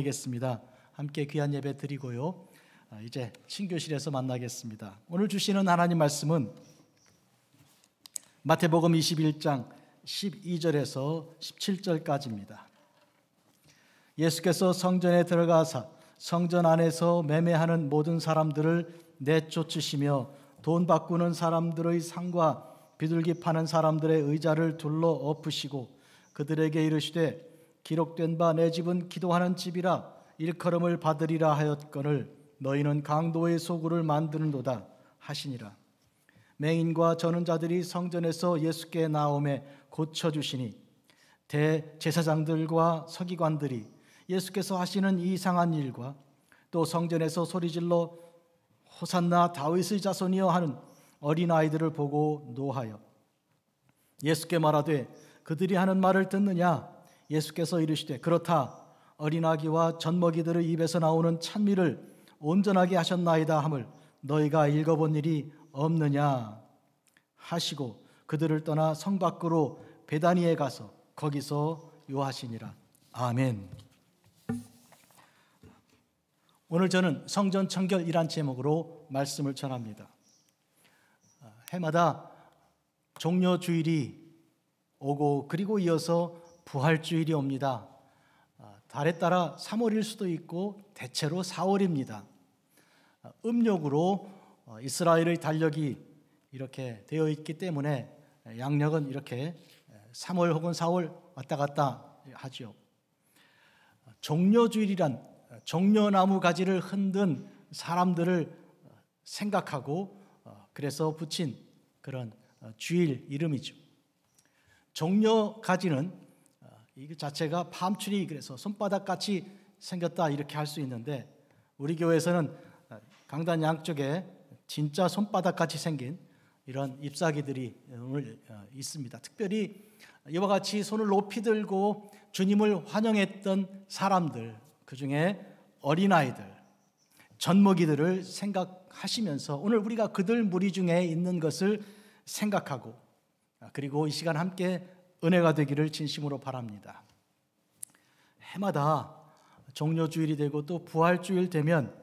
겠습니다. 함께 귀한 예배 드리고요. 이제 신교실에서 만나겠습니다. 오늘 주시는 하나님 말씀은 마태복음 21장 12절에서 17절까지입니다. 예수께서 성전에 들어가사 성전 안에서 매매하는 모든 사람들을 내쫓으시며 돈 바꾸는 사람들의 상과 비둘기 파는 사람들의 의자를 둘러 엎으시고 그들에게 이르시되 기록된 바 내 집은 기도하는 집이라 일컬음을 받으리라 하였거늘 너희는 강도의 소굴을 만드는도다 하시니라. 맹인과 저는 자들이 성전에서 예수께 나오매 고쳐주시니 대제사장들과 서기관들이 예수께서 하시는 이상한 일과 또 성전에서 소리질러 호산나 다윗의 자손이여 하는 어린아이들을 보고 노하여 예수께 말하되 그들이 하는 말을 듣느냐. 예수께서 이르시되 그렇다. 어린아기와 젖먹이들의 입에서 나오는 찬미를 온전하게 하셨나이다 함을 너희가 읽어본 일이 없느냐 하시고 그들을 떠나 성 밖으로 베다니에 가서 거기서 요하시니라. 아멘. 오늘 저는 성전 청결이란 제목으로 말씀을 전합니다. 해마다 종려주일이 오고 그리고 이어서 부활주일이 옵니다. 달에 따라 3월일 수도 있고 대체로 4월입니다. 음력으로 이스라엘의 달력이 이렇게 되어 있기 때문에 양력은 이렇게 3월 혹은 4월 왔다 갔다 하죠. 종려주일이란 종려나무 가지를 흔든 사람들을 생각하고 그래서 붙인 그런 주일 이름이죠. 종려 가지는 이 자체가 팜트리 그래서 손바닥같이 생겼다 이렇게 할 수 있는데 우리 교회에서는 강단 양쪽에 진짜 손바닥같이 생긴 이런 잎사귀들이 오늘 있습니다. 특별히 이와 같이 손을 높이 들고 주님을 환영했던 사람들, 그중에 어린아이들, 젖먹이들을 생각하시면서 오늘 우리가 그들 무리 중에 있는 것을 생각하고 그리고 이 시간 함께 은혜가 되기를 진심으로 바랍니다. 해마다 종려주일이 되고 또 부활주일 되면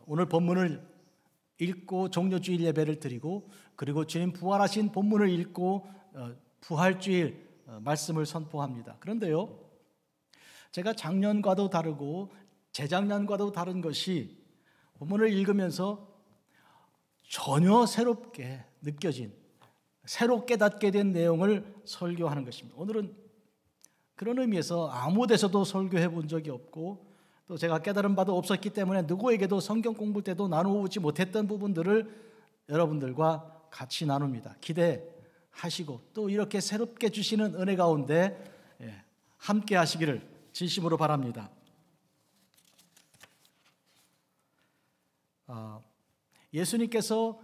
오늘 본문을 읽고 종려주일 예배를 드리고 그리고 주님 부활하신 본문을 읽고 부활주일 말씀을 선포합니다. 그런데요, 제가 작년과도 다르고 재작년과도 다른 것이 본문을 읽으면서 전혀 새롭게 느껴진 새로 깨닫게 된 내용을 설교하는 것입니다. 오늘은 그런 의미에서 아무 데서도 설교해 본 적이 없고 또 제가 깨달은 바도 없었기 때문에 누구에게도 성경 공부 때도 나누지 못했던 부분들을 여러분들과 같이 나눕니다. 기대하시고 또 이렇게 새롭게 주시는 은혜 가운데 함께 하시기를 진심으로 바랍니다. 예수님께서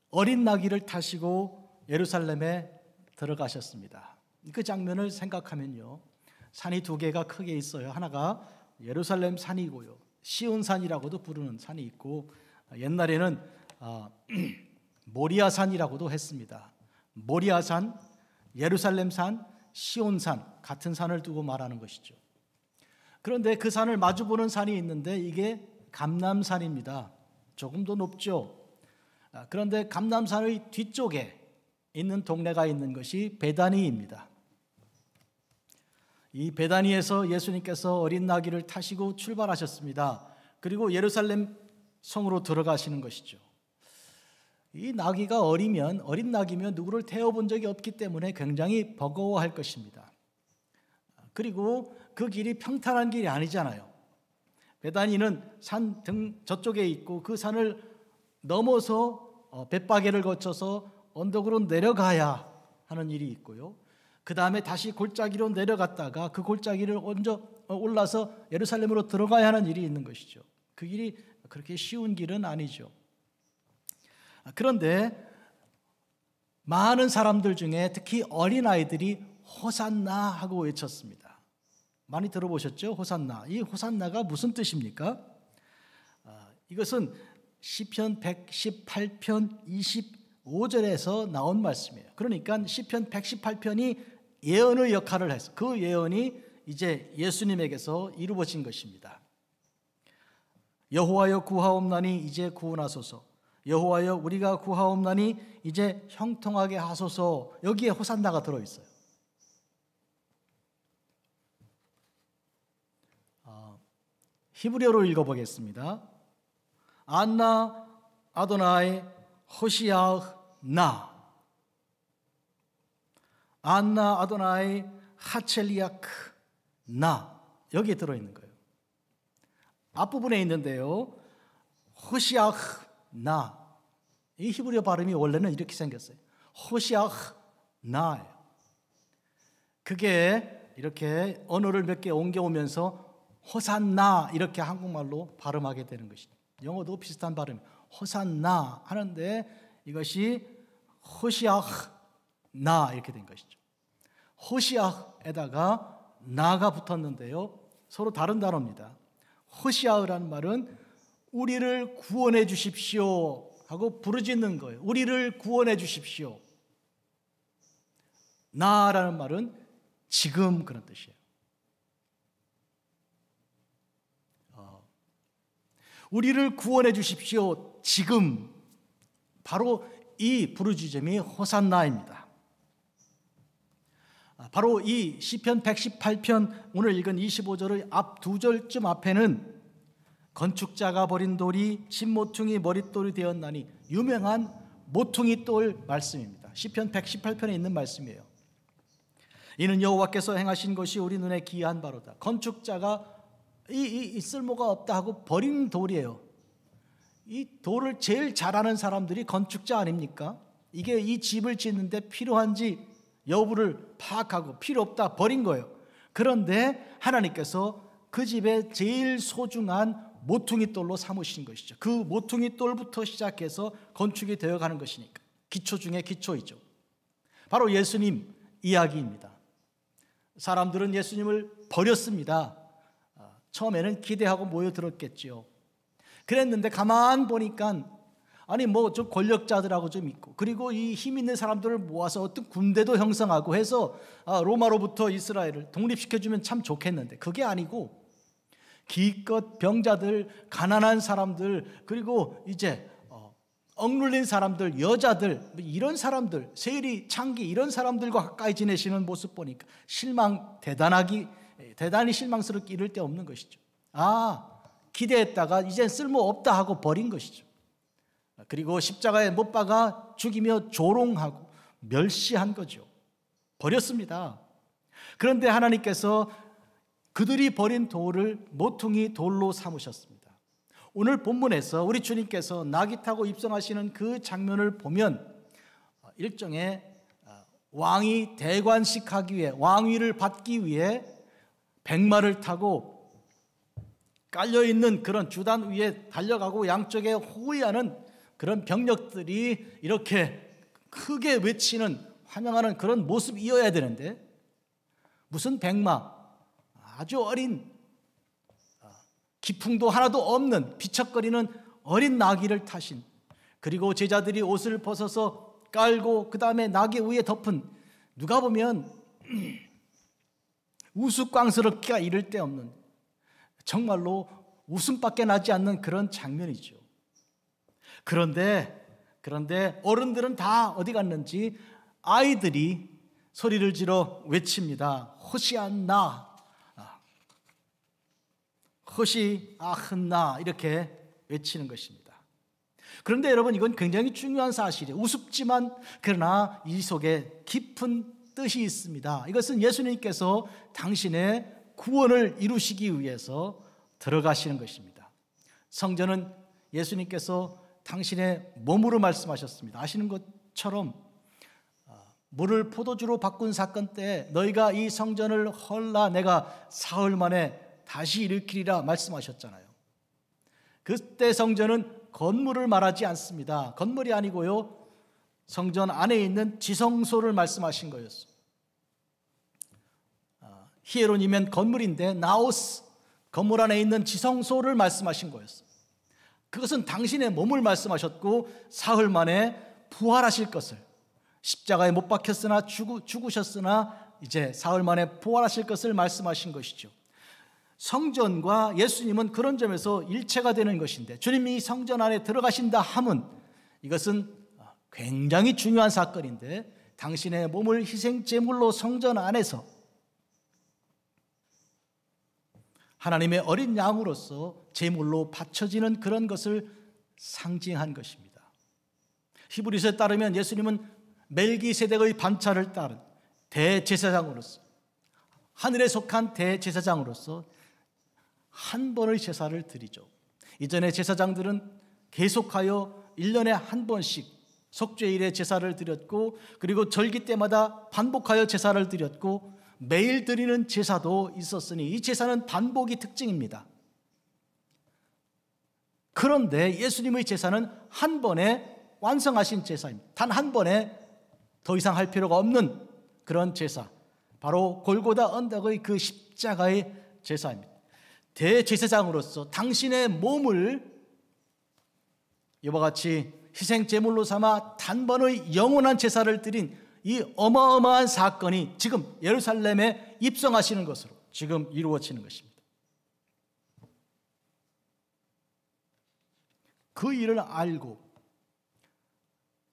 어린 나귀를 타시고 예루살렘에 들어가셨습니다. 그 장면을 생각하면요, 산이 두 개가 크게 있어요. 하나가 예루살렘 산이고요, 시온산이라고도 부르는 산이 있고 옛날에는 모리아산이라고도 했습니다. 모리아산, 예루살렘산, 시온산 같은 산을 두고 말하는 것이죠. 그런데 그 산을 마주보는 산이 있는데 이게 감람산입니다. 조금 더 높죠. 그런데 감람산의 뒤쪽에 있는 동네가 있는 것이 베다니입니다. 이 베다니에서 예수님께서 어린 나귀를 타시고 출발하셨습니다. 그리고 예루살렘 성으로 들어가시는 것이죠. 이 나귀가 어린 나귀면 누구를 태워본 적이 없기 때문에 굉장히 버거워할 것입니다. 그리고 그 길이 평탄한 길이 아니잖아요. 베다니는 산 등 저쪽에 있고 그 산을 넘어서 벳바게를 거쳐서 언덕으로 내려가야 하는 일이 있고요. 그 다음에 다시 골짜기로 내려갔다가 그 골짜기를 올라서 예루살렘으로 들어가야 하는 일이 있는 것이죠. 그 길이 그렇게 쉬운 길은 아니죠. 그런데 많은 사람들 중에 특히 어린아이들이 호산나 하고 외쳤습니다. 많이 들어보셨죠? 호산나. 이 호산나가 무슨 뜻입니까? 이것은 시편 118편 25절에서 나온 말씀이에요. 그러니까 시편 118편이 예언의 역할을 해서 그 예언이 이제 예수님에게서 이루어진 것입니다. 여호와여 구하옵나니 이제 구원하소서. 여호와여 우리가 구하옵나니 이제 형통하게 하소서. 여기에 호산나가 들어있어요. 히브리어로 읽어보겠습니다. 안나 아도나이 호시아흐 나, 안나 아도나이 하첼리아크 나, 여기에 들어있는 거예요. 앞부분에 있는데요, 호시아흐 나, 이 히브리어 발음이 원래는 이렇게 생겼어요. 호시아흐 나예요. 그게 이렇게 언어를 몇 개 옮겨오면서 호산나 이렇게 한국말로 발음하게 되는 것입니다. 영어도 비슷한 발음, 호산나 하는데 이것이 호시아흐 나 이렇게 된 것이죠. 호시아흐에다가 나가 붙었는데요, 서로 다른 단어입니다. 호시아흐라는 말은 우리를 구원해 주십시오 하고 부르짖는 거예요. 우리를 구원해 주십시오. 나라는 말은 지금, 그런 뜻이에요. 우리를 구원해 주십시오. 지금. 바로 이 부르짖음이 호산나입니다. 바로 이 시편 118편 오늘 읽은 25절의 앞 두 절쯤 앞에는 건축자가 버린 돌이 진모퉁이 머릿돌이 되었나니, 유명한 모퉁이 돌 말씀입니다. 시편 118편에 있는 말씀이에요. 이는 여호와께서 행하신 것이 우리 눈에 기이한 바로다. 건축자가 이 쓸모가 없다 하고 버린 돌이에요. 이 돌을 제일 잘하는 사람들이 건축자 아닙니까? 이게 이 집을 짓는데 필요한지 여부를 파악하고 필요 없다 버린 거예요. 그런데 하나님께서 그 집에 제일 소중한 모퉁이 돌로 삼으신 것이죠. 그 모퉁이 돌부터 시작해서 건축이 되어가는 것이니까 기초 중에 기초이죠. 바로 예수님 이야기입니다. 사람들은 예수님을 버렸습니다. 처음에는 기대하고 모여들었겠지요. 그랬는데 가만 보니까 아니 뭐 좀 권력자들하고 좀 있고, 그리고 이 힘 있는 사람들을 모아서 어떤 군대도 형성하고 해서 로마로부터 이스라엘을 독립시켜주면 참 좋겠는데, 그게 아니고 기껏 병자들, 가난한 사람들, 그리고 이제 억눌린 사람들, 여자들, 이런 사람들, 세리, 창기 이런 사람들과 가까이 지내시는 모습 보니까 대단히 실망스럽게 이를 데 없는 것이죠. 기대했다가 이젠 쓸모없다 하고 버린 것이죠. 그리고 십자가에 못 박아 죽이며 조롱하고 멸시한 거죠. 버렸습니다. 그런데 하나님께서 그들이 버린 돌을 모퉁이 돌로 삼으셨습니다. 오늘 본문에서 우리 주님께서 나귀 타고 입성하시는 그 장면을 보면 일종의 왕이 대관식하기 위해, 왕위를 받기 위해 백마를 타고 깔려있는 그런 주단 위에 달려가고 양쪽에 호위하는 그런 병력들이 이렇게 크게 외치는, 환영하는 그런 모습이어야 되는데, 무슨 백마, 아주 어린, 기풍도 하나도 없는 비척거리는 어린 나귀를 타신, 그리고 제자들이 옷을 벗어서 깔고 그 다음에 나귀 위에 덮은, 누가 보면 우스꽝스럽기가 이를 데 없는, 정말로 웃음밖에 나지 않는 그런 장면이죠. 그런데 어른들은 다 어디 갔는지 아이들이 소리를 지르 외칩니다. 호시안나, 호시아흔나, 이렇게 외치는 것입니다. 그런데 여러분, 이건 굉장히 중요한 사실이에요. 우습지만 그러나 이 속에 깊은 뜻이 있습니다. 이것은 예수님께서 당신의 구원을 이루시기 위해서 들어가시는 것입니다. 성전은 예수님께서 당신의 몸으로 말씀하셨습니다. 아시는 것처럼 물을 포도주로 바꾼 사건 때 너희가 이 성전을 헐라 내가 사흘 만에 다시 일으키리라 말씀하셨잖아요. 그때 성전은 건물을 말하지 않습니다. 건물이 아니고요, 성전 안에 있는 지성소를 말씀하신 거였어요. 히에로니면 건물인데 나오스, 건물 안에 있는 지성소를 말씀하신 거였어요. 그것은 당신의 몸을 말씀하셨고 사흘 만에 부활하실 것을, 십자가에 못 박혔으나 죽으셨으나 이제 사흘 만에 부활하실 것을 말씀하신 것이죠. 성전과 예수님은 그런 점에서 일체가 되는 것인데, 주님이 성전 안에 들어가신다 함은 이것은 굉장히 중요한 사건인데, 당신의 몸을 희생제물로 성전 안에서 하나님의 어린 양으로서 제물로 바쳐지는 그런 것을 상징한 것입니다. 히브리서에 따르면 예수님은 멜기세덱의 반차를 따른 대제사장으로서, 하늘에 속한 대제사장으로서 한 번의 제사를 드리죠. 이전에 제사장들은 계속하여 1년에 한 번씩 속죄일에 제사를 드렸고, 그리고 절기 때마다 반복하여 제사를 드렸고, 매일 드리는 제사도 있었으니 이 제사는 반복이 특징입니다. 그런데 예수님의 제사는 한 번에 완성하신 제사입니다. 단 한 번에 더 이상 할 필요가 없는 그런 제사, 바로 골고다 언덕의 그 십자가의 제사입니다. 대제사장으로서 당신의 몸을 이와 같이 희생제물로 삼아 단번의 영원한 제사를 드린 이 어마어마한 사건이 지금 예루살렘에 입성하시는 것으로 지금 이루어지는 것입니다. 그 일을 알고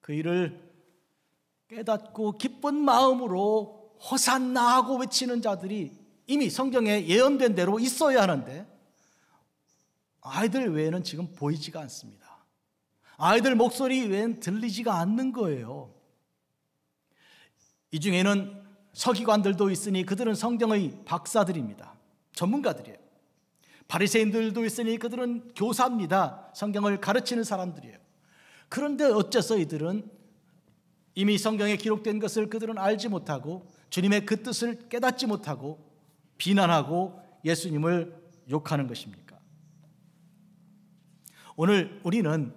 그 일을 깨닫고 기쁜 마음으로 호산나 하고 외치는 자들이 이미 성경에 예언된 대로 있어야 하는데, 아이들 외에는 지금 보이지가 않습니다. 아이들 목소리 외엔 들리지가 않는 거예요. 이 중에는 서기관들도 있으니 그들은 성경의 박사들입니다. 전문가들이에요. 바리새인들도 있으니 그들은 교사입니다. 성경을 가르치는 사람들이에요. 그런데 어째서 이들은 이미 성경에 기록된 것을 그들은 알지 못하고 주님의 그 뜻을 깨닫지 못하고 비난하고 예수님을 욕하는 것입니까? 오늘 우리는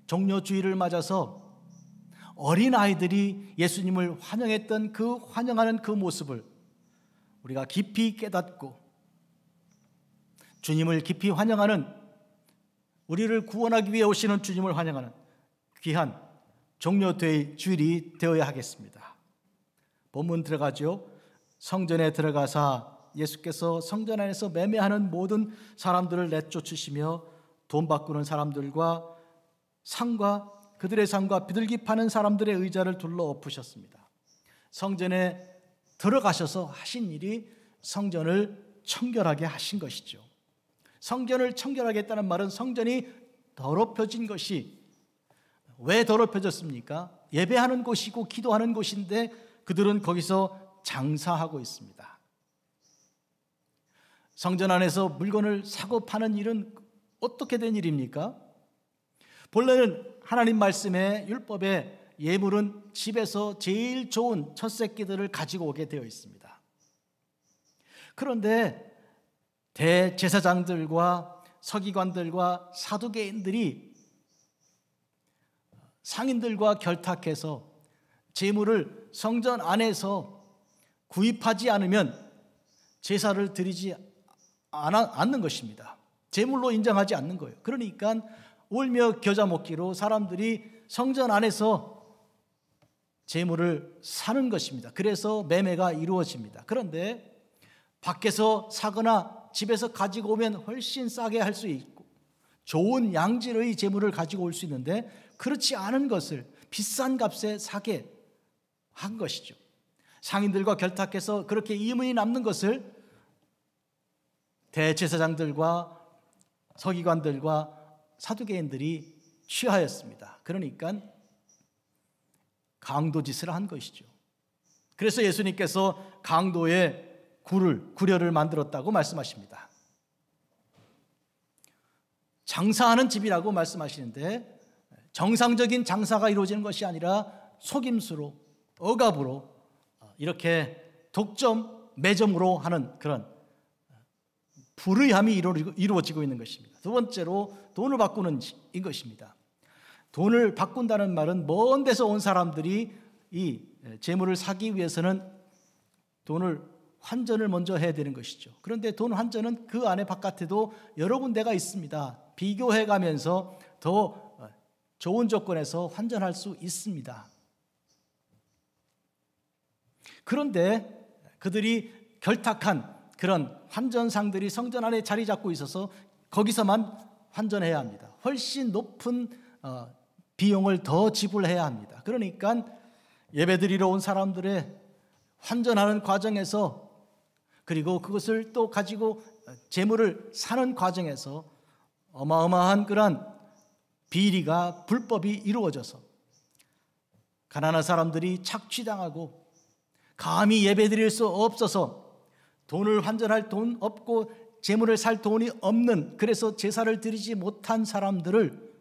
종려주의를 맞아서 어린아이들이 예수님을 환영했던 그 환영하는 그 모습을 우리가 깊이 깨닫고 주님을 깊이 환영하는, 우리를 구원하기 위해 오시는 주님을 환영하는 귀한 종려주일이 되어야 하겠습니다. 본문 들어가죠. 성전에 들어가사 예수께서 성전 안에서 매매하는 모든 사람들을 내쫓으시며 돈 바꾸는 사람들과 상과 그들의 상과 비둘기 파는 사람들의 의자를 둘러 엎으셨습니다. 성전에 들어가셔서 하신 일이 성전을 청결하게 하신 것이죠. 성전을 청결하게 했다는 말은 성전이 더럽혀진 것이, 왜 더럽혀졌습니까? 예배하는 곳이고 기도하는 곳인데 그들은 거기서 장사하고 있습니다. 성전 안에서 물건을 사고 파는 일은 어떻게 된 일입니까? 본래는 하나님 말씀의 율법에 예물은 집에서 제일 좋은 첫 새끼들을 가지고 오게 되어 있습니다. 그런데 대제사장들과 서기관들과 사두개인들이 상인들과 결탁해서 제물을 성전 안에서 구입하지 않으면 제사를 드리지 않는 것입니다. 제물로 인정하지 않는 거예요. 그러니까 울며 겨자 먹기로 사람들이 성전 안에서 제물을 사는 것입니다. 그래서 매매가 이루어집니다. 그런데 밖에서 사거나 집에서 가지고 오면 훨씬 싸게 할 수 있고 좋은 양질의 제물을 가지고 올 수 있는데, 그렇지 않은 것을 비싼 값에 사게 한 것이죠. 상인들과 결탁해서 그렇게 이문이 남는 것을 대제사장들과 서기관들과 사두개인들이 취하였습니다. 그러니까 강도짓을 한 것이죠. 그래서 예수님께서 강도의 구려를 만들었다고 말씀하십니다. 장사하는 집이라고 말씀하시는데, 정상적인 장사가 이루어지는 것이 아니라 속임수로, 억압으로, 이렇게 독점, 매점으로 하는 그런 불의함이 이루어지고 있는 것입니다. 두 번째로 돈을 바꾸는 인 것입니다. 돈을 바꾼다는 말은 먼 데서 온 사람들이 이 재물을 사기 위해서는 돈을 환전을 먼저 해야 되는 것이죠. 그런데 돈 환전은 그 안에 바깥에도 여러 군데가 있습니다. 비교해 가면서 더 좋은 조건에서 환전할 수 있습니다. 그런데 그들이 결탁한 그런 환전상들이 성전 안에 자리 잡고 있어서 거기서만 환전해야 합니다. 훨씬 높은 비용을 더 지불해야 합니다. 그러니까 예배드리러 온 사람들의 환전하는 과정에서, 그리고 그것을 또 가지고 재물을 사는 과정에서 어마어마한 그런 비리가, 불법이 이루어져서 가난한 사람들이 착취당하고 감히 예배드릴 수 없어서 돈을 환전할 돈 없고 재물을 살 돈이 없는, 그래서 제사를 드리지 못한 사람들을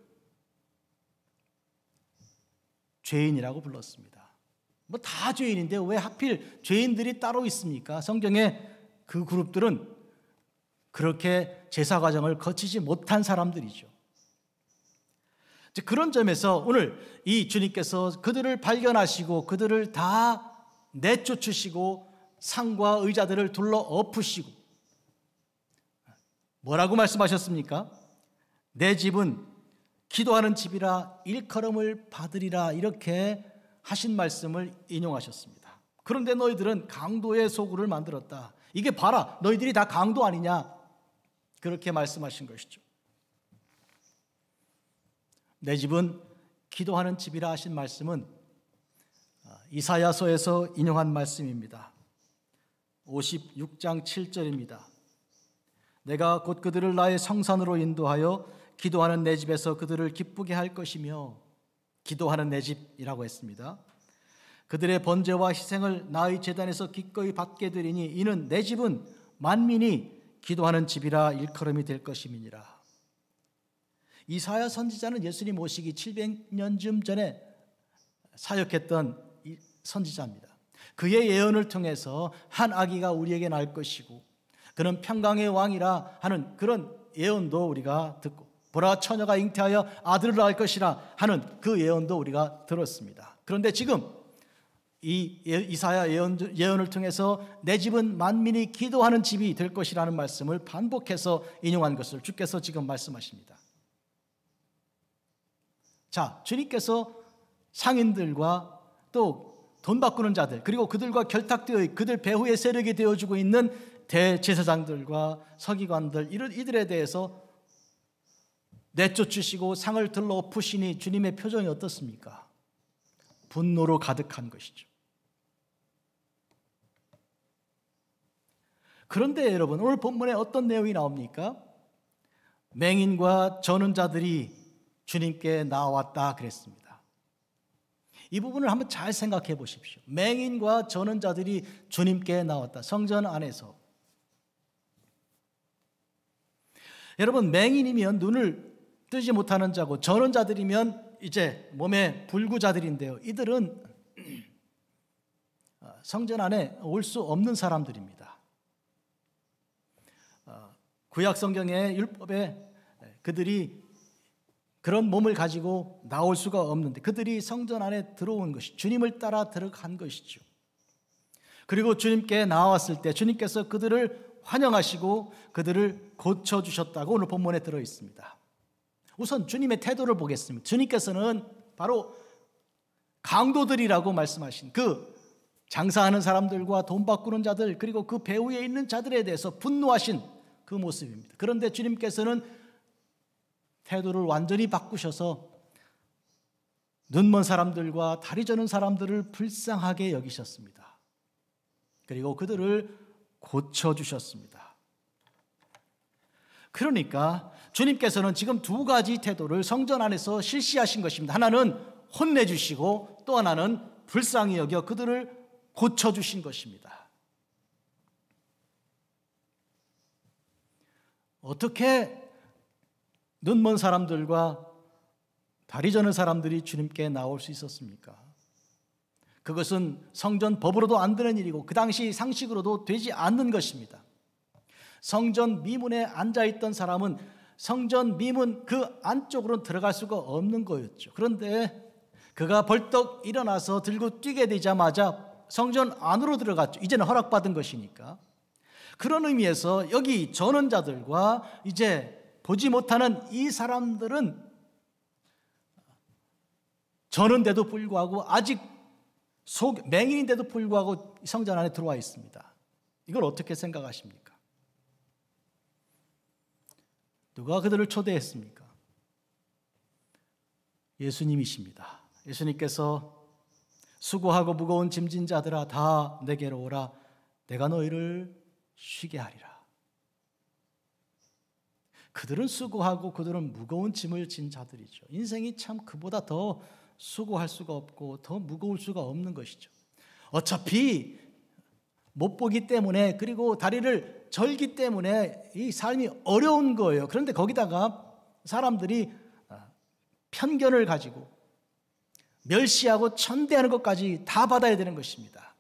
죄인이라고 불렀습니다. 뭐 다 죄인인데 왜 하필 죄인들이 따로 있습니까? 성경에 그 그룹들은 그렇게 제사 과정을 거치지 못한 사람들이죠. 그런 점에서 오늘 이 주님께서 그들을 발견하시고 그들을 다 내쫓으시고 상과 의자들을 둘러 엎으시고 뭐라고 말씀하셨습니까? 내 집은 기도하는 집이라 일컬음을 받으리라, 이렇게 하신 말씀을 인용하셨습니다. 그런데 너희들은 강도의 소굴을 만들었다. 이게 봐라, 너희들이 다 강도 아니냐, 그렇게 말씀하신 것이죠. 내 집은 기도하는 집이라 하신 말씀은 이사야서에서 인용한 말씀입니다. 56장 7절입니다. 내가 곧 그들을 나의 성산으로 인도하여 기도하는 내 집에서 그들을 기쁘게 할 것이며, 기도하는 내 집이라고 했습니다. 그들의 번제와 희생을 나의 제단에서 기꺼이 받게 되리니 이는 내 집은 만민이 기도하는 집이라 일컬음이 될 것임이니라. 이사야 선지자는 예수님 오시기 700년쯤 전에 사역했던 선지자입니다. 그의 예언을 통해서 한 아기가 우리에게 날 것이고 그는 평강의 왕이라 하는 그런 예언도 우리가 듣고, 보라 처녀가 잉태하여 아들을 낳을 것이라 하는 그 예언도 우리가 들었습니다. 그런데 지금 이 이사야 예언을 통해서 내 집은 만민이 기도하는 집이 될 것이라는 말씀을 반복해서 인용한 것을 주께서 지금 말씀하십니다. 자, 주님께서 상인들과 또 돈 바꾸는 자들, 그리고 그들과 결탁되어 그들 배후의 세력이 되어주고 있는 대제사장들과 서기관들, 이들에 대해서 내쫓으시고 상을 들러 엎으시니 주님의 표정이 어떻습니까? 분노로 가득한 것이죠. 그런데 여러분, 오늘 본문에 어떤 내용이 나옵니까? 맹인과 저는 자들이 주님께 나왔다 그랬습니다. 이 부분을 한번 잘 생각해 보십시오. 맹인과 저는 자들이 주님께 나왔다. 성전 안에서. 여러분, 맹인이면 눈을 뜨지 못하는 자고 저는 자들이면 이제 몸에 불구자들인데요. 이들은 성전 안에 올 수 없는 사람들입니다. 구약 성경의 율법에 그들이 그런 몸을 가지고 나올 수가 없는데 그들이 성전 안에 들어온 것이, 주님을 따라 들어간 것이죠. 그리고 주님께 나왔을 때 주님께서 그들을 환영하시고 그들을 고쳐주셨다고 오늘 본문에 들어 있습니다. 우선 주님의 태도를 보겠습니다. 주님께서는 바로 강도들이라고 말씀하신 그 장사하는 사람들과 돈 바꾸는 자들, 그리고 그 배후에 있는 자들에 대해서 분노하신 그 모습입니다. 그런데 주님께서는 태도를 완전히 바꾸셔서 눈먼 사람들과 다리 저는 사람들을 불쌍하게 여기셨습니다. 그리고 그들을 고쳐주셨습니다. 그러니까 주님께서는 지금 두 가지 태도를 성전 안에서 실시하신 것입니다. 하나는 혼내주시고 또 하나는 불쌍히 여겨 그들을 고쳐주신 것입니다. 어떻게 눈먼 사람들과 다리 저는 사람들이 주님께 나올 수 있었습니까? 그것은 성전 법으로도 안 되는 일이고 그 당시 상식으로도 되지 않는 것입니다. 성전 미문에 앉아있던 사람은 성전 미문 그 안쪽으로 들어갈 수가 없는 거였죠. 그런데 그가 벌떡 일어나서 들고 뛰게 되자마자 성전 안으로 들어갔죠. 이제는 허락받은 것이니까. 그런 의미에서 여기 전원자들과 이제 보지 못하는 이 사람들은 저는데도 불구하고 아직 맹인인데도 불구하고 성전 안에 들어와 있습니다. 이걸 어떻게 생각하십니까? 누가 그들을 초대했습니까? 예수님이십니다. 예수님께서 수고하고 무거운 짐진 자들아 다 내게로 오라 내가 너희를 쉬게 하리라. 그들은 수고하고 그들은 무거운 짐을 진 자들이죠. 인생이 참 그보다 더 수고할 수가 없고 더 무거울 수가 없는 것이죠. 어차피 못 보기 때문에 그리고 다리를 절기 때문에 이 삶이 어려운 거예요. 그런데 거기다가 사람들이 편견을 가지고 멸시하고 천대하는 것까지 다 받아야 되는 것입니다.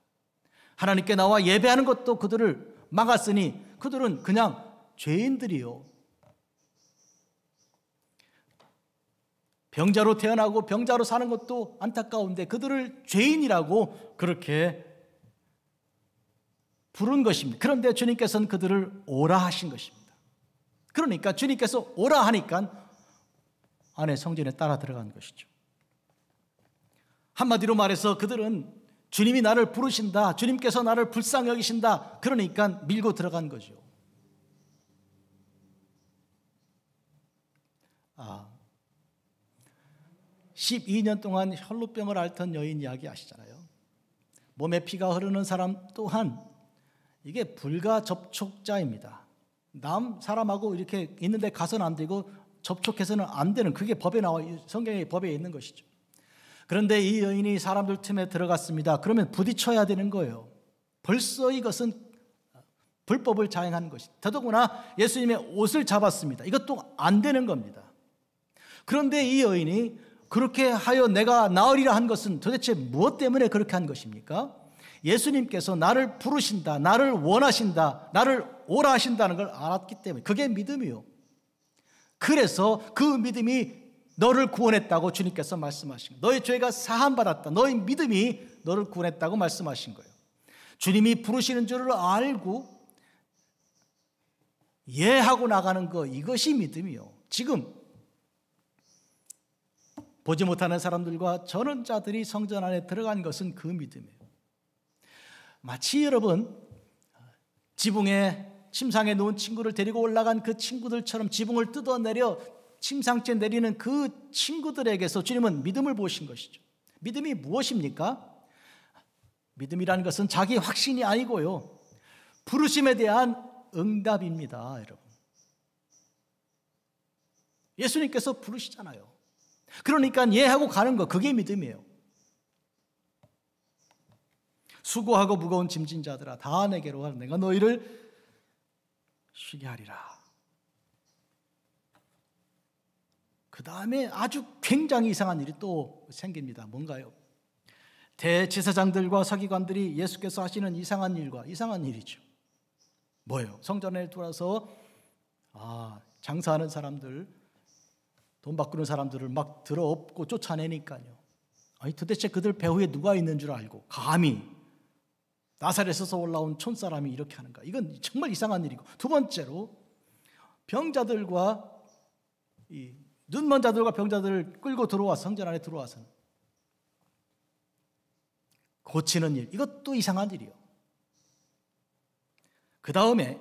하나님께 나와 예배하는 것도 그들을 막았으니 그들은 그냥 죄인들이요. 병자로 태어나고 병자로 사는 것도 안타까운데 그들을 죄인이라고 그렇게 부른 것입니다. 그런데 주님께서는 그들을 오라 하신 것입니다. 그러니까 주님께서 오라 하니까 안에 성전에 따라 들어간 것이죠. 한마디로 말해서 그들은 주님이 나를 부르신다, 주님께서 나를 불쌍히 여기신다, 그러니까 밀고 들어간 거죠. 12년 동안 혈루병을 앓던 여인 이야기 아시잖아요. 몸에 피가 흐르는 사람 또한 이게 불가 접촉자입니다. 남 사람하고 이렇게 있는데 가서는 안 되고 접촉해서는 안 되는, 그게 법에 나와, 성경의 법에 있는 것이죠. 그런데 이 여인이 사람들 틈에 들어갔습니다. 그러면 부딪혀야 되는 거예요. 벌써 이것은 불법을 자행하는 것이다. 더더구나 예수님의 옷을 잡았습니다. 이것도 안 되는 겁니다. 그런데 이 여인이 그렇게 하여 내가 나으리라 한 것은 도대체 무엇 때문에 그렇게 한 것입니까? 예수님께서 나를 부르신다, 나를 원하신다, 나를 오라 하신다는 걸 알았기 때문에. 그게 믿음이요. 그래서 그 믿음이 너를 구원했다고 주님께서 말씀하신 거예요. 너의 죄가 사함받았다, 너의 믿음이 너를 구원했다고 말씀하신 거예요. 주님이 부르시는 줄을 알고 예하고 나가는 거, 이것이 믿음이요. 지금 보지 못하는 사람들과 전원자들이 성전 안에 들어간 것은 그 믿음이에요. 마치 여러분 지붕에 침상에 놓은 친구를 데리고 올라간 그 친구들처럼 지붕을 뜯어내려 침상째 내리는 그 친구들에게서 주님은 믿음을 보신 것이죠. 믿음이 무엇입니까? 믿음이라는 것은 자기 확신이 아니고요, 부르심에 대한 응답입니다. 여러분, 예수님께서 부르시잖아요. 그러니까 예하고 가는 거, 그게 믿음이에요. 수고하고 무거운 짐진 자들아 다 내게로 와 내가 너희를 쉬게 하리라. 그 다음에 아주 굉장히 이상한 일이 또 생깁니다. 뭔가요? 대제사장들과 서기관들이 예수께서 하시는 이상한 일과 이상한 일이죠. 뭐예요? 성전에 들어와서 장사하는 사람들, 돈 바꾸는 사람들을 막 들어엎고 쫓아내니까요. 아니 도대체 그들 배후에 누가 있는 줄 알고 감히 나사렛에서 올라온 촌사람이 이렇게 하는가? 이건 정말 이상한 일이고, 두 번째로 병자들과 이 눈먼 자들과 병자들을 끌고 들어와서 성전 안에 들어와서는 고치는 일, 이것도 이상한 일이요. 그 다음에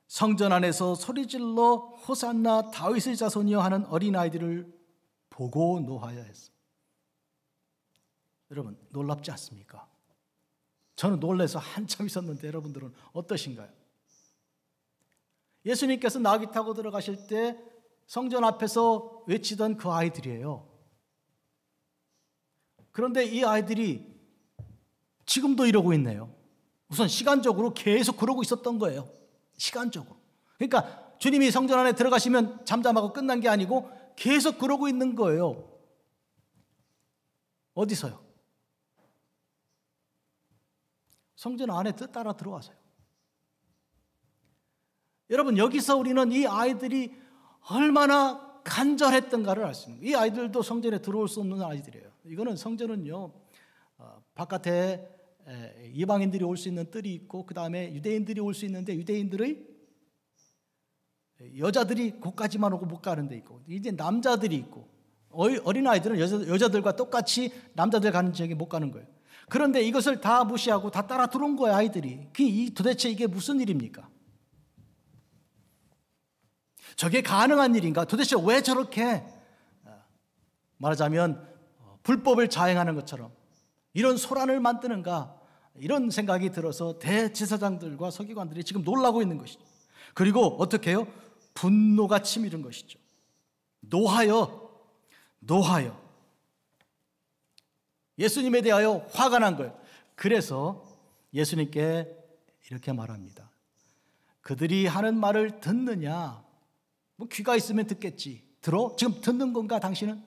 성전 안에서 소리질러 호산나 다윗의 자손이여 하는 어린아이들을 보고 노하여 했어. 여러분 놀랍지 않습니까? 저는 놀라서 한참 있었는데 여러분들은 어떠신가요? 예수님께서 나귀 타고 들어가실 때 성전 앞에서 외치던 그 아이들이에요. 그런데 이 아이들이 지금도 이러고 있네요. 우선 시간적으로 계속 그러고 있었던 거예요. 시간적으로. 그러니까 주님이 성전 안에 들어가시면 잠잠하고 끝난 게 아니고 계속 그러고 있는 거예요. 어디서요? 성전 안에 따라 들어와서요. 여러분 여기서 우리는 이 아이들이 얼마나 간절했던가를 알 수 있는 거예요. 이 아이들도 성전에 들어올 수 없는 아이들이에요. 이거는 성전은요, 바깥에 이방인들이 올 수 있는 뜰이 있고 그 다음에 유대인들이 올 수 있는데 유대인들의 여자들이 거기까지만 오고 못 가는 데 있고 이제 남자들이 있고 어린아이들은 여자들과 똑같이 남자들 가는 지역에 못 가는 거예요. 그런데 이것을 다 무시하고 다 따라 들어온 거예요, 아이들이. 도대체 이게 무슨 일입니까? 저게 가능한 일인가? 도대체 왜 저렇게 말하자면 불법을 자행하는 것처럼 이런 소란을 만드는가? 이런 생각이 들어서 대제사장들과 서기관들이 지금 놀라고 있는 것이죠. 그리고 어떻게 해요? 분노가 치밀은 것이죠. 노하여 예수님에 대하여 화가 난 거예요. 그래서 예수님께 이렇게 말합니다. 그들이 하는 말을 듣느냐? 뭐 귀가 있으면 듣겠지. 들어? 지금 듣는 건가 당신은?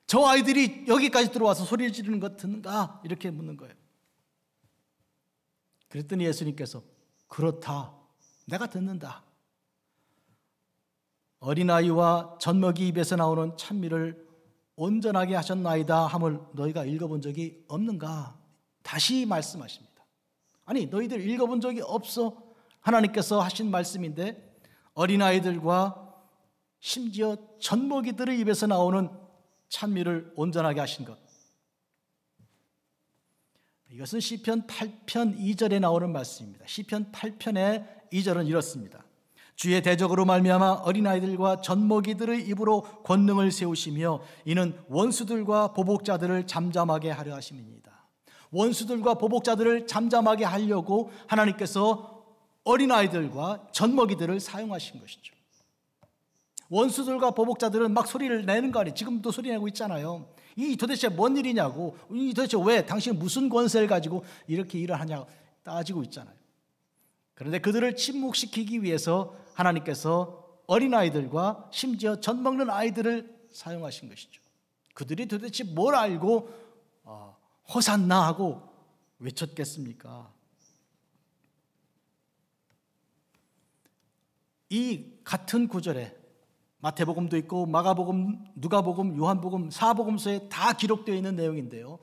저 아이들이 여기까지 들어와서 소리를 지르는 것 듣는가? 이렇게 묻는 거예요. 그랬더니 예수님께서 그렇다. 내가 듣는다. 어린아이와 젖먹이 입에서 나오는 찬미를 온전하게 하셨나이다 함을 너희가 읽어본 적이 없는가? 다시 말씀하십니다. 아니 너희들 읽어본 적이 없어? 하나님께서 하신 말씀인데 어린아이들과 심지어 젖먹이들의 입에서 나오는 찬미를 온전하게 하신 것. 이것은 시편 8편 2절에 나오는 말씀입니다. 시편 8편의 2절은 이렇습니다. 주의 대적으로 말미암아 어린아이들과 젖먹이들의 입으로 권능을 세우시며 이는 원수들과 보복자들을 잠잠하게 하려 하심이니이다. 원수들과 보복자들을 잠잠하게 하려고 하나님께서 어린아이들과 젖먹이들을 사용하신 것이죠. 원수들과 보복자들은 막 소리를 내는 거 아니에요. 지금도 소리 내고 있잖아요. 이 도대체 뭔 일이냐고, 이 도대체 왜 당신 무슨 권세를 가지고 이렇게 일을 하냐고 따지고 있잖아요. 그런데 그들을 침묵시키기 위해서 하나님께서 어린아이들과 심지어 젖먹는 아이들을 사용하신 것이죠. 그들이 도대체 뭘 알고 호산나 하고 외쳤겠습니까? 이 같은 구절에 마태복음도 있고 마가복음, 누가복음, 요한복음, 사복음서에 다 기록되어 있는 내용인데요.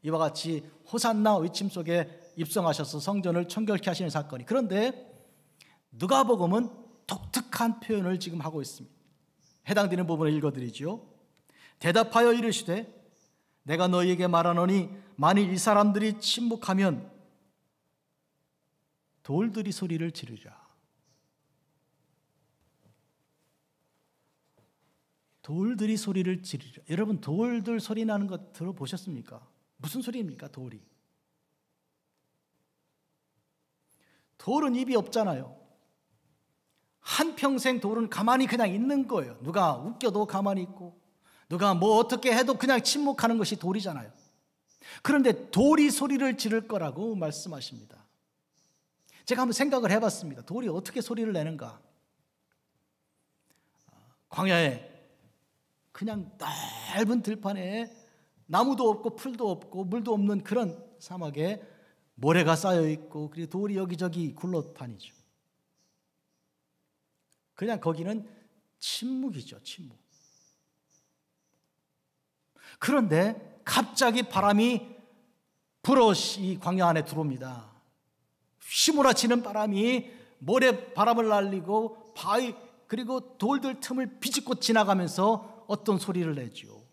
이와 같이 호산나 외침 속에 입성하셔서 성전을 청결케 하시는 사건이. 그런데 누가복음은 독특한 표현을 지금 하고 있습니다. 해당되는 부분을 읽어드리죠. 대답하여 이르시되 내가 너희에게 말하노니 만일 이 사람들이 침묵하면 돌들이 소리를 지르리라. 돌들이 소리를 지르리라. 여러분 돌들 소리 나는 거 들어보셨습니까? 무슨 소리입니까? 돌이. 돌은 입이 없잖아요. 한평생 돌은 가만히 그냥 있는 거예요. 누가 웃겨도 가만히 있고 누가 뭐 어떻게 해도 그냥 침묵하는 것이 돌이잖아요. 그런데 돌이 소리를 지를 거라고 말씀하십니다. 제가 한번 생각을 해봤습니다. 돌이 어떻게 소리를 내는가? 광야에 그냥 넓은 들판에 나무도 없고 풀도 없고 물도 없는 그런 사막에 모래가 쌓여 있고 그리고 돌이 여기저기 굴러다니죠. 그냥 거기는 침묵이죠, 침묵. 그런데 갑자기 바람이 불어 이 광야 안에 들어옵니다. 휘몰아치는 바람이 모래 바람을 날리고 바위 그리고 돌들 틈을 비집고 지나가면서 어떤 소리를 내죠.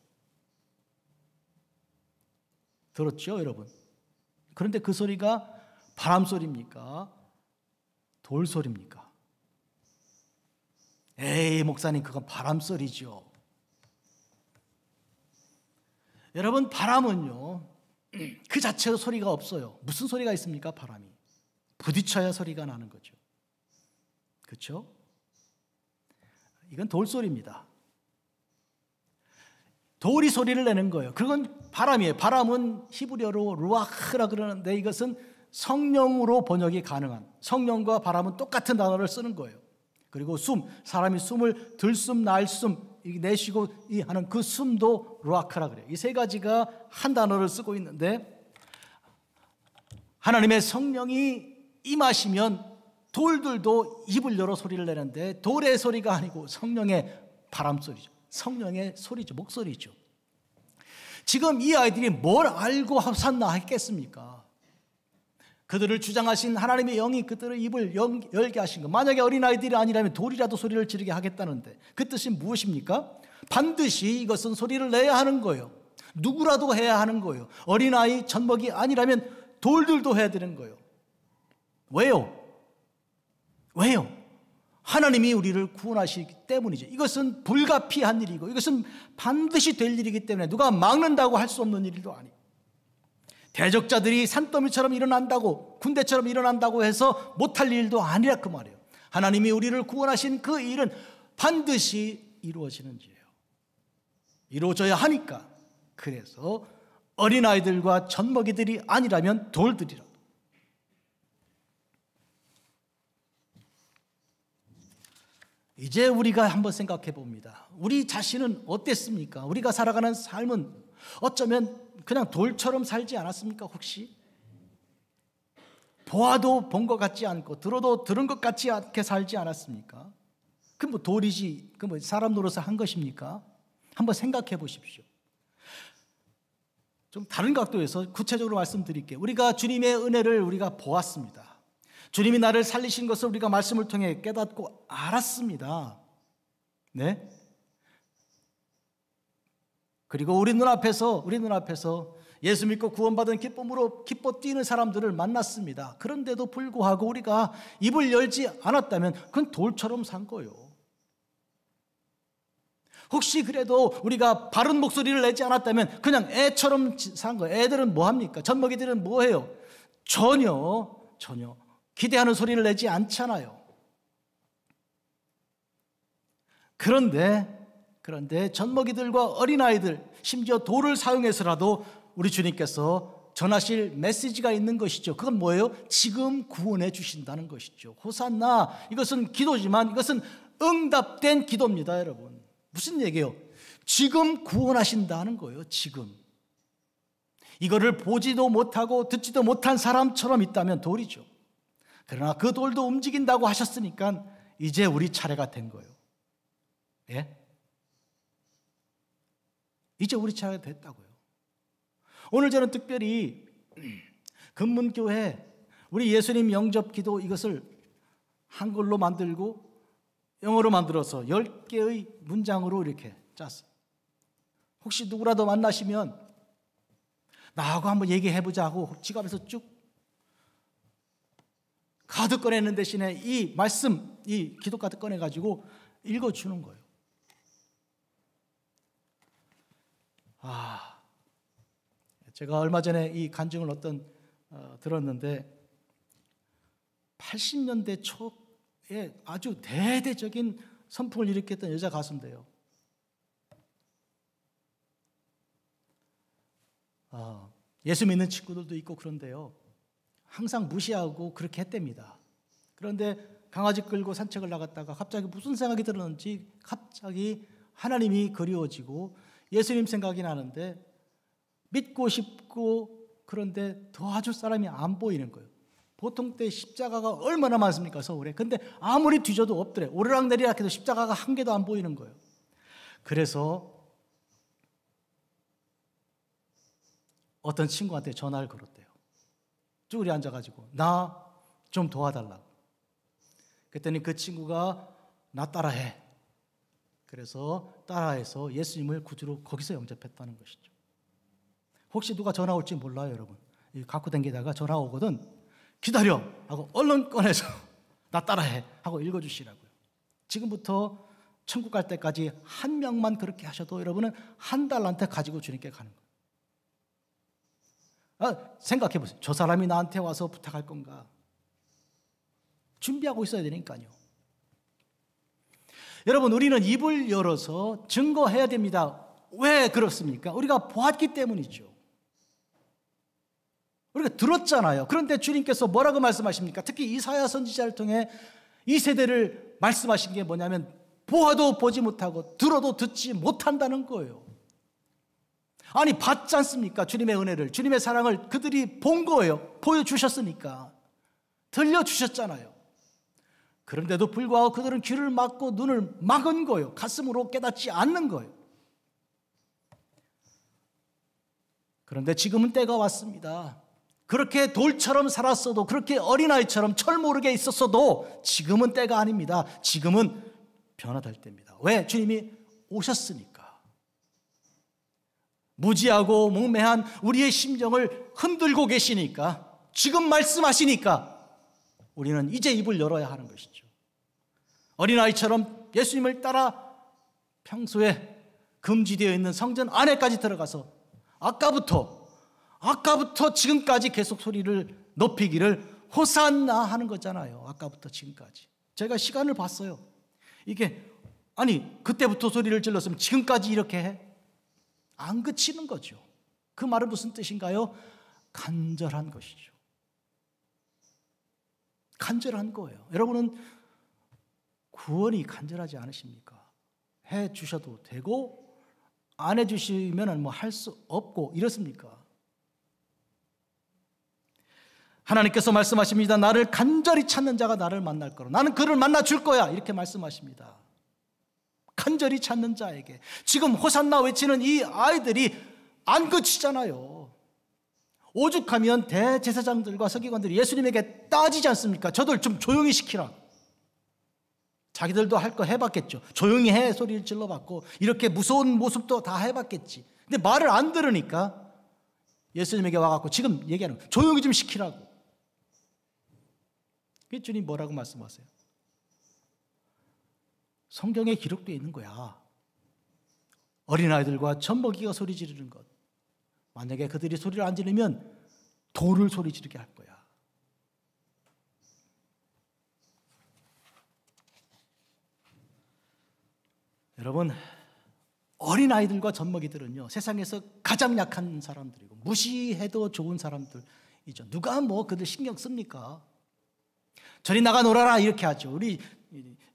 들었죠, 여러분? 그런데 그 소리가 바람 소리입니까? 돌 소리입니까? 에이, 목사님, 그건 바람 소리죠. 여러분, 바람은요, 그 자체로 소리가 없어요. 무슨 소리가 있습니까? 바람이. 부딪혀야 소리가 나는 거죠. 그렇죠? 이건 돌 소리입니다. 돌이 소리를 내는 거예요. 그건 바람이에요. 바람은 히브리어로 루아흐라 그러는데 이것은 성령으로 번역이 가능한, 성령과 바람은 똑같은 단어를 쓰는 거예요. 그리고 숨, 사람이 숨을 들숨, 날숨 내쉬고 하는 그 숨도 루아흐라 그래요. 이 세 가지가 한 단어를 쓰고 있는데 하나님의 성령이 임하시면 돌들도 입을 열어 소리를 내는데 돌의 소리가 아니고 성령의 바람 소리죠. 성령의 소리죠. 목소리죠. 지금 이 아이들이 뭘 알고 호산나 했겠습니까? 그들을 주장하신 하나님의 영이 그들의 입을 열게 하신 것. 만약에 어린아이들이 아니라면 돌이라도 소리를 지르게 하겠다는데 그 뜻이 무엇입니까? 반드시 이것은 소리를 내야 하는 거예요. 누구라도 해야 하는 거예요. 어린아이 젖먹이 아니라면 돌들도 해야 되는 거예요. 왜요? 왜요? 하나님이 우리를 구원하시기 때문이죠. 이것은 불가피한 일이고 이것은 반드시 될 일이기 때문에 누가 막는다고 할 수 없는 일도 아니에요. 대적자들이 산더미처럼 일어난다고, 군대처럼 일어난다고 해서 못할 일도 아니라 그 말이에요. 하나님이 우리를 구원하신 그 일은 반드시 이루어지는 일이에요. 이루어져야 하니까. 그래서 어린아이들과 젖먹이들이 아니라면 돌들이라도. 이제 우리가 한번 생각해 봅니다. 우리 자신은 어땠습니까? 우리가 살아가는 삶은 어쩌면 그냥 돌처럼 살지 않았습니까? 혹시? 보아도 본 것 같지 않고 들어도 들은 것 같지 않게 살지 않았습니까? 그 뭐 돌이지, 그 뭐 사람 노릇을 한 것입니까? 한번 생각해 보십시오. 좀 다른 각도에서 구체적으로 말씀드릴게요. 우리가 주님의 은혜를 우리가 보았습니다. 주님이 나를 살리신 것을 우리가 말씀을 통해 깨닫고 알았습니다. 네? 그리고 우리 눈앞에서 예수 믿고 구원받은 기쁨으로 기뻐 뛰는 사람들을 만났습니다. 그런데도 불구하고 우리가 입을 열지 않았다면 그건 돌처럼 산 거예요. 혹시 그래도 우리가 바른 목소리를 내지 않았다면 그냥 애처럼 산 거예요. 애들은 뭐 합니까? 젖먹이들은 뭐 해요? 전혀 기대하는 소리를 내지 않잖아요. 그런데 젖먹이들과 어린아이들, 심지어 돌을 사용해서라도 우리 주님께서 전하실 메시지가 있는 것이죠. 그건 뭐예요? 지금 구원해 주신다는 것이죠. 호산나, 이것은 기도지만 이것은 응답된 기도입니다, 여러분. 무슨 얘기예요? 지금 구원하신다는 거예요. 지금. 이거를 보지도 못하고 듣지도 못한 사람처럼 있다면 돌이죠. 그러나 그 돌도 움직인다고 하셨으니까 이제 우리 차례가 된 거예요. 예? 이제 우리 차례가 됐다고요. 오늘 저는 특별히 금문교회 우리 예수님 영접 기도 이것을 한글로 만들고 영어로 만들어서 10개의 문장으로 이렇게 짰어요. 혹시 누구라도 만나시면 나하고 한번 얘기해보자 하고 지갑에서 쭉 카드 꺼내는 대신에 이 말씀, 이 기도 카드 꺼내가지고 읽어주는 거예요. 제가 얼마 전에 이 간증을 들었는데 80년대 초에 아주 대대적인 선풍을 일으켰던 여자 가수인데요. 예수 믿는 친구들도 있고 그런데요. 항상 무시하고 그렇게 했답니다. 그런데 강아지 끌고 산책을 나갔다가 갑자기 무슨 생각이 들었는지 갑자기 하나님이 그리워지고 예수님 생각이 나는데 믿고 싶고 그런데 도와줄 사람이 안 보이는 거예요. 보통 때 십자가가 얼마나 많습니까, 서울에. 근데 아무리 뒤져도 없더래. 오르락내리락 해도 십자가가 한 개도 안 보이는 거예요. 그래서 어떤 친구한테 전화를 걸었대요. 쭈그리 앉아가지고 나 좀 도와달라고. 그랬더니 그 친구가 나 따라해. 그래서 따라해서 예수님을 구주로 거기서 영접했다는 것이죠. 혹시 누가 전화 올지 몰라요, 여러분. 갖고 다니다가 전화 오거든. 기다려 하고 얼른 꺼내서 나 따라해 하고 읽어주시라고요. 지금부터 천국 갈 때까지 한 명만 그렇게 하셔도 여러분은 한 달란트 가지고 주님께 가는 거예요. 생각해 보세요. 저 사람이 나한테 와서 부탁할 건가? 준비하고 있어야 되니까요. 여러분, 우리는 입을 열어서 증거해야 됩니다. 왜 그렇습니까? 우리가 보았기 때문이죠. 우리가 들었잖아요. 그런데 주님께서 뭐라고 말씀하십니까? 특히 이사야 선지자를 통해 이 세대를 말씀하신 게 뭐냐면 보아도 보지 못하고 들어도 듣지 못한다는 거예요. 아니, 받지 않습니까? 주님의 은혜를, 주님의 사랑을 그들이 본 거예요. 보여주셨으니까. 들려주셨잖아요. 그런데도 불구하고 그들은 귀를 막고 눈을 막은 거예요. 가슴으로 깨닫지 않는 거예요. 그런데 지금은 때가 왔습니다. 그렇게 돌처럼 살았어도, 그렇게 어린아이처럼 철모르게 있었어도 지금은 때가 아닙니다. 지금은 변화될 때입니다. 왜? 주님이 오셨으니까. 무지하고 몽매한 우리의 심정을 흔들고 계시니까, 지금 말씀하시니까 우리는 이제 입을 열어야 하는 것이죠. 어린아이처럼 예수님을 따라 평소에 금지되어 있는 성전 안에까지 들어가서 아까부터 지금까지 계속 소리를 높이기를 호산나 하는 거잖아요. 아까부터 지금까지. 제가 시간을 봤어요. 이게 그때부터 소리를 질렀으면 지금까지 이렇게 해? 안 그치는 거죠. 그 말은 무슨 뜻인가요? 간절한 것이죠. 간절한 거예요. 여러분은 구원이 간절하지 않으십니까? 해 주셔도 되고 안 해 주시면 할 수 없고 이렇습니까? 하나님께서 말씀하십니다. 나를 간절히 찾는 자가 나를 만날 거라. 나는 그를 만나 줄 거야. 이렇게 말씀하십니다. 간절히 찾는 자에게. 지금 호산나 외치는 이 아이들이 안 그치잖아요. 오죽하면 대제사장들과 서기관들이 예수님에게 따지지 않습니까? 저들 좀 조용히 시키라. 자기들도 할 거 해봤겠죠. 조용히 해 소리를 질러봤고 이렇게 무서운 모습도 다 해봤겠지. 근데 말을 안 들으니까 예수님에게 와갖고 지금 얘기하는 거예요. 조용히 좀 시키라고. 그 주님 뭐라고 말씀하세요? 성경에 기록되어 있는 거야. 어린아이들과 젖먹이가 소리 지르는 것. 만약에 그들이 소리를 안 지르면 돌을 소리 지르게 할 거야. 여러분, 어린아이들과 젖먹이들은요, 세상에서 가장 약한 사람들이고 무시해도 좋은 사람들이죠. 누가 그들 신경 씁니까? 저리 나가 놀아라 이렇게 하죠. 우리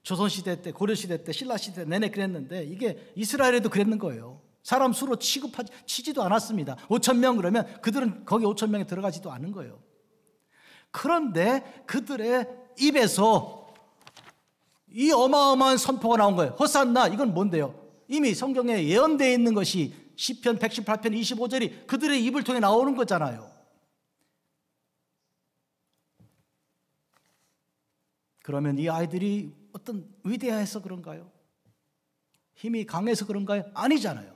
조선시대 때, 고려시대 때, 신라시대 내내 그랬는데 이게 이스라엘에도 그랬는 거예요. 사람 수로 치지도 않았습니다. 5,000명 그러면 그들은 거기 5,000명에 들어가지도 않은 거예요. 그런데 그들의 입에서 이 어마어마한 선포가 나온 거예요. 호산나. 이건 뭔데요? 이미 성경에 예언되어 있는 것이 시편 118편 25절이 그들의 입을 통해 나오는 거잖아요. 그러면 이 아이들이 어떤 위대해서 그런가요? 힘이 강해서 그런가요? 아니잖아요.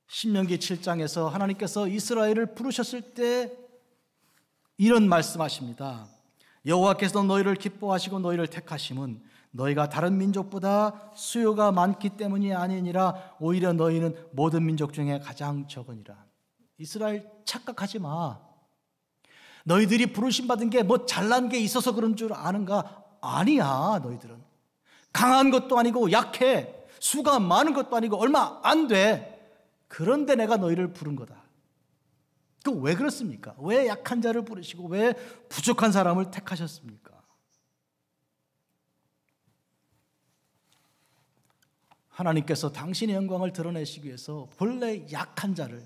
신명기 7장에서 하나님께서 이스라엘을 부르셨을 때 이런 말씀하십니다. 여호와께서 너희를 기뻐하시고 너희를 택하심은 너희가 다른 민족보다 수요가 많기 때문이 아니니라. 오히려 너희는 모든 민족 중에 가장 적으니라. 이스라엘 착각하지 마. 너희들이 부르심 받은 게 잘난 게 있어서 그런 줄 아는가? 아니야. 너희들은 강한 것도 아니고 약해. 수가 많은 것도 아니고 얼마 안 돼. 그런데 내가 너희를 부른 거다. 그 왜 그렇습니까? 왜 약한 자를 부르시고 왜 부족한 사람을 택하셨습니까? 하나님께서 당신의 영광을 드러내시기 위해서 본래 약한 자를,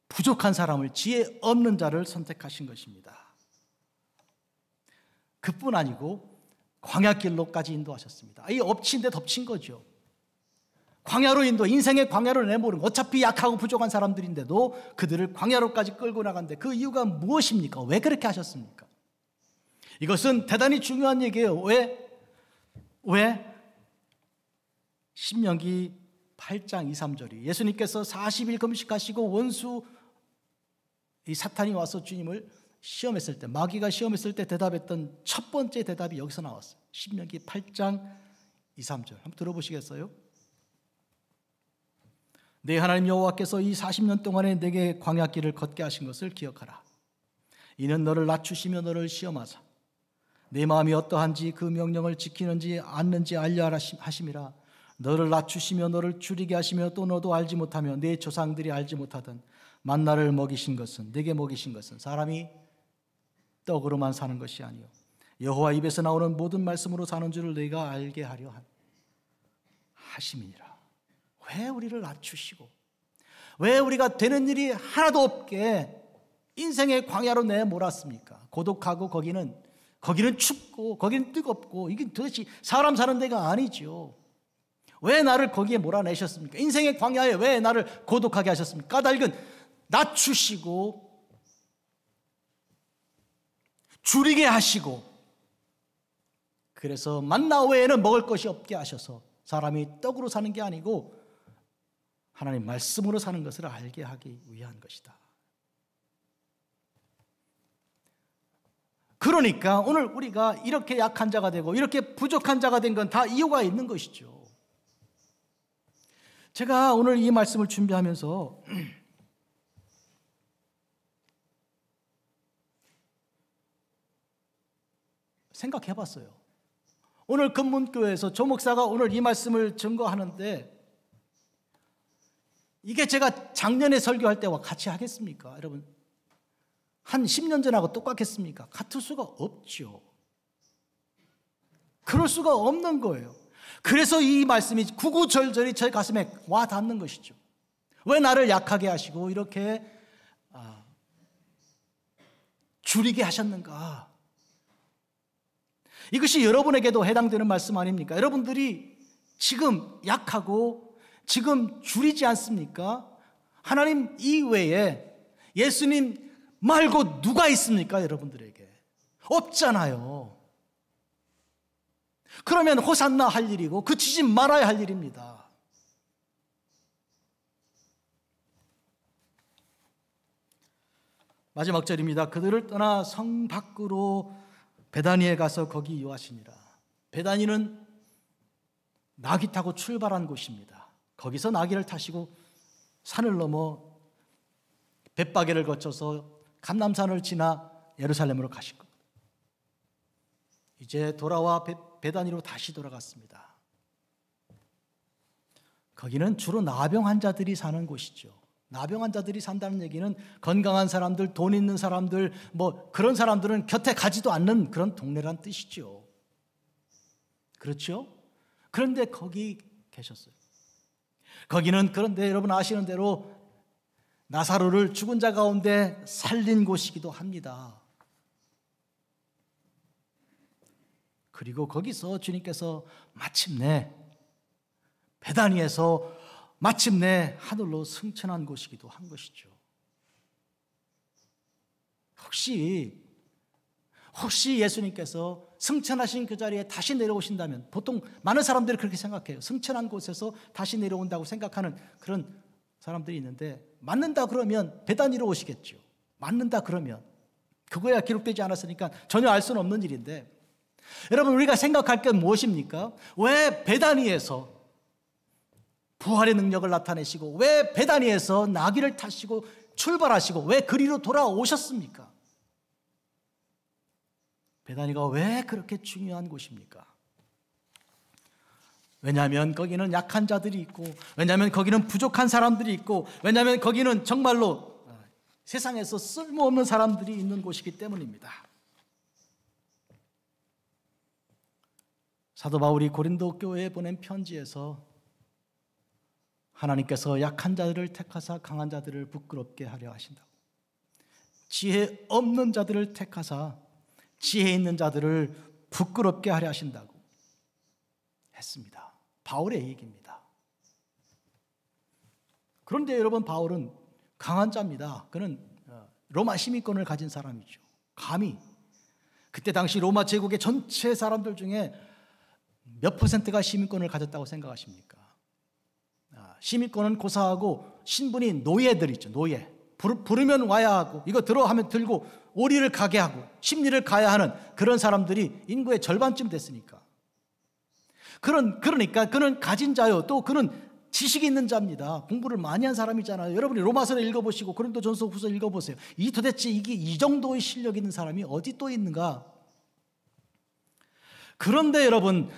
부족한 사람을, 지혜 없는 자를 선택하신 것입니다. 그뿐 아니고 광야길로까지 인도하셨습니다. 이 엎친 데 덮친 거죠. 광야로 인생의 광야로 내모는, 어차피 약하고 부족한 사람들인데도 그들을 광야로까지 끌고 나간데 그 이유가 무엇입니까? 왜 그렇게 하셨습니까? 이것은 대단히 중요한 얘기예요. 왜? 신명기 8장 2, 3절이 예수님께서 40일 금식하시고 원수 이 사탄이 와서 주님을 시험했을 때, 마귀가 시험했을 때 대답했던 첫 번째 대답이 여기서 나왔어요. 신명기 8장 2, 3절 한번 들어보시겠어요? 내 하나님 여호와께서 이 40년 동안에 내게 광야길을 걷게 하신 것을 기억하라. 이는 너를 낮추시며 너를 시험하사 내 마음이 어떠한지 그 명령을 지키는지 않는지 알려 하심이라. 너를 낮추시며 너를 줄이게 하시며 또 너도 알지 못하며 내 조상들이 알지 못하던 만나를 먹이신 것은, 내게 먹이신 것은 사람이 떡으로만 사는 것이 아니요 여호와 입에서 나오는 모든 말씀으로 사는 줄을 너희가 알게 하려 하심이니라. 왜 우리를 낮추시고 왜 우리가 되는 일이 하나도 없게 인생의 광야로 내몰았습니까? 고독하고 거기는 춥고 거기는 뜨겁고 이게 도대체 사람 사는 데가 아니죠. 왜 나를 거기에 몰아내셨습니까? 인생의 광야에 왜 나를 고독하게 하셨습니까? 까닭은 낮추시고 줄이게 하시고, 그래서 만나 외에는 먹을 것이 없게 하셔서 사람이 떡으로 사는 게 아니고 하나님 말씀으로 사는 것을 알게 하기 위한 것이다. 그러니까 오늘 우리가 이렇게 약한 자가 되고 이렇게 부족한 자가 된 건 다 이유가 있는 것이죠. 제가 오늘 이 말씀을 준비하면서 생각해 봤어요. 오늘 금문교회에서 조 목사가 오늘 이 말씀을 증거하는데 이게 제가 작년에 설교할 때와 같이 하겠습니까? 여러분, 한 10년 전하고 똑같겠습니까? 같을 수가 없죠. 그럴 수가 없는 거예요. 그래서 이 말씀이 구구절절히 제 가슴에 와 닿는 것이죠. 왜 나를 약하게 하시고 이렇게 줄이게 하셨는가? 이것이 여러분에게도 해당되는 말씀 아닙니까? 여러분들이 지금 약하고 지금 줄이지 않습니까? 하나님 이외에 예수님 말고 누가 있습니까? 여러분들에게 없잖아요. 그러면 호산나 할 일이고 그치지 말아야 할 일입니다. 마지막 절입니다. 그들을 떠나 성 밖으로 베다니에 가서 거기 유하시니라. 베다니는 나귀 타고 출발한 곳입니다. 거기서 나귀를 타시고 산을 넘어 벳바게를 거쳐서 감람산을 지나 예루살렘으로 가실 겁니다. 이제 돌아와 베다니로 다시 돌아갔습니다. 거기는 주로 나병 환자들이 사는 곳이죠. 나병 환자들이 산다는 얘기는 건강한 사람들, 돈 있는 사람들, 뭐 그런 사람들은 곁에 가지도 않는 그런 동네란 뜻이죠. 그렇죠? 그런데 거기 계셨어요. 거기는 그런데 여러분 아시는 대로 나사로를 죽은 자 가운데 살린 곳이기도 합니다. 그리고 거기서 주님께서 마침내 베다니에서 마침내 하늘로 승천한 곳이기도 한 것이죠. 혹시 예수님께서 승천하신 그 자리에 다시 내려오신다면, 보통 많은 사람들이 그렇게 생각해요. 승천한 곳에서 다시 내려온다고 생각하는 그런 사람들이 있는데, 맞는다 그러면 베다니로 오시겠죠. 맞는다 그러면 그거야 기록되지 않았으니까 전혀 알 수는 없는 일인데, 여러분 우리가 생각할 게 무엇입니까? 왜 베다니에서 부활의 능력을 나타내시고 왜 베다니에서 나귀를 타시고 출발하시고 왜 그리로 돌아오셨습니까? 베다니가 왜 그렇게 중요한 곳입니까? 왜냐하면 거기는 약한 자들이 있고, 왜냐하면 거기는 부족한 사람들이 있고, 왜냐하면 거기는 정말로 세상에서 쓸모없는 사람들이 있는 곳이기 때문입니다. 사도 바울이 고린도 교회에 보낸 편지에서 하나님께서 약한 자들을 택하사 강한 자들을 부끄럽게 하려 하신다고, 지혜 없는 자들을 택하사 지혜 있는 자들을 부끄럽게 하려 하신다고 했습니다. 바울의 얘기입니다. 그런데 여러분, 바울은 강한 자입니다. 그는 로마 시민권을 가진 사람이죠. 감히 그때 당시 로마 제국의 전체 사람들 중에 몇 퍼센트가 시민권을 가졌다고 생각하십니까? 시민권은 고사하고 신분이 노예들 있죠. 노예. 부르면 와야 하고, 이거 들어 하면 들고, 오리를 가게 하고 심리를 가야 하는 그런 사람들이 인구의 절반쯤 됐으니까. 그러니까 그는 가진 자요, 또 그는 지식이 있는 자입니다. 공부를 많이 한 사람이잖아요. 여러분이 로마서를 읽어보시고 고린도전서 후서 읽어보세요. 도대체 이게 이 정도의 실력 있는 사람이 어디 또 있는가? 그런데 여러분,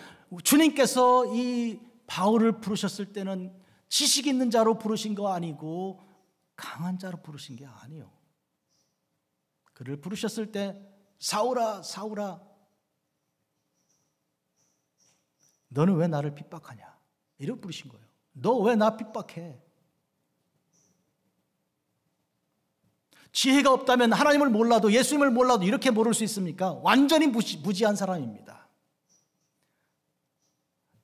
주님께서 이 바울을 부르셨을 때는 지식 있는 자로 부르신 거 아니고 강한 자로 부르신 게 아니에요. 그를 부르셨을 때 사울아 사울아 너는 왜 나를 핍박하냐, 이렇게 부르신 거예요. 너 왜 나 핍박해? 지혜가 없다면 하나님을 몰라도 예수님을 몰라도 이렇게 모를 수 있습니까? 완전히 무지한 사람입니다.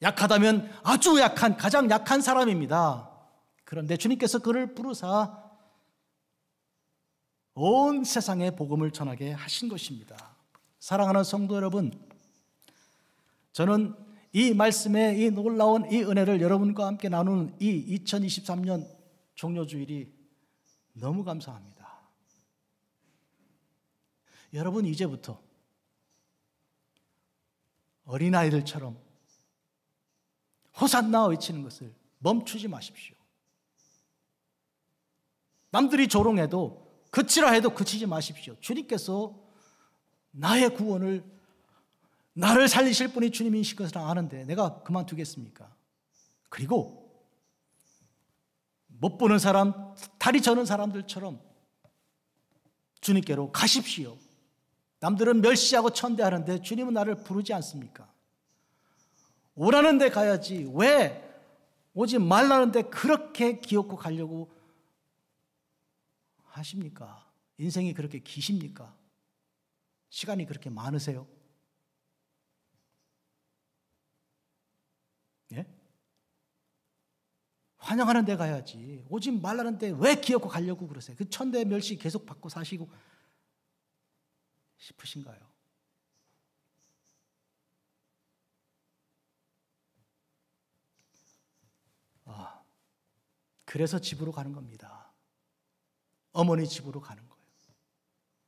약하다면 아주 약한, 가장 약한 사람입니다. 그런데 주님께서 그를 부르사 온 세상에 복음을 전하게 하신 것입니다. 사랑하는 성도 여러분, 저는 이 말씀의 이 놀라운 이 은혜를 여러분과 함께 나누는 이 2023년 종료주일이 너무 감사합니다. 여러분 이제부터 어린아이들처럼 호산나 외치는 것을 멈추지 마십시오. 남들이 조롱해도 그치라 해도 그치지 마십시오. 주님께서 나의 구원을, 나를 살리실 분이 주님이실 것을 아는데 내가 그만두겠습니까? 그리고 못 보는 사람, 다리 저는 사람들처럼 주님께로 가십시오. 남들은 멸시하고 천대하는데 주님은 나를 부르지 않습니까? 오라는 데 가야지 왜 오지 말라는데 그렇게 기어코 가려고 하십니까? 인생이 그렇게 기십니까? 시간이 그렇게 많으세요? 예? 환영하는 데 가야지 오지 말라는데 왜 기어코 가려고 그러세요? 그 천대 멸시 계속 받고 사시고 싶으신가요? 그래서 집으로 가는 겁니다. 어머니 집으로 가는 거예요.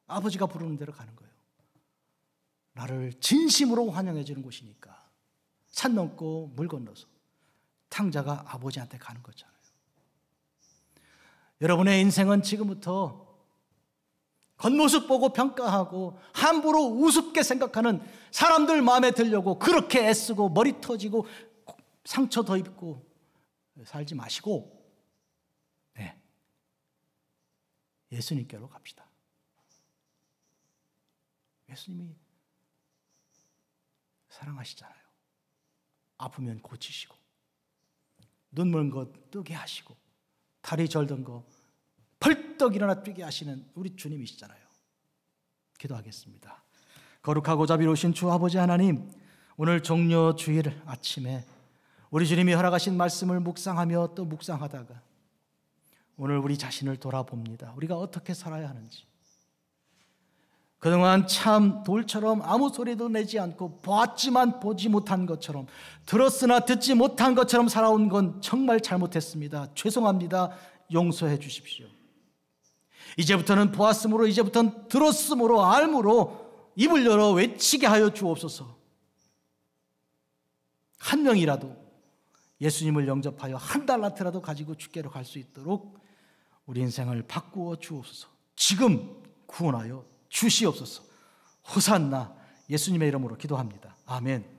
아버지가 부르는 대로 가는 거예요. 나를 진심으로 환영해 주는 곳이니까 산 넘고 물 건너서 탕자가 아버지한테 가는 거잖아요. 여러분의 인생은 지금부터 겉모습 보고 평가하고 함부로 우습게 생각하는 사람들 마음에 들려고 그렇게 애쓰고 머리 터지고 상처 더 입고 살지 마시고 예수님께로 갑시다. 예수님이 사랑하시잖아요. 아프면 고치시고 눈먼 거 뜨게 하시고 다리 절던 거 벌떡 일어나 뛰게 하시는 우리 주님이시잖아요. 기도하겠습니다. 거룩하고 자비로우신 주 아버지 하나님, 오늘 종려 주일 아침에 우리 주님이 허락하신 말씀을 묵상하며 또 묵상하다가 오늘 우리 자신을 돌아봅니다. 우리가 어떻게 살아야 하는지. 그동안 참 돌처럼 아무 소리도 내지 않고 보았지만 보지 못한 것처럼 들었으나 듣지 못한 것처럼 살아온 건 정말 잘못했습니다. 죄송합니다. 용서해 주십시오. 이제부터는 보았으므로, 이제부터는 들었으므로, 알므로 입을 열어 외치게 하여 주옵소서. 한 명이라도 예수님을 영접하여 한 달란트라도 가지고 주께로 갈 수 있도록 우리 인생을 바꾸어 주옵소서. 지금 구원하여 주시옵소서. 호산나 예수님의 이름으로 기도합니다. 아멘.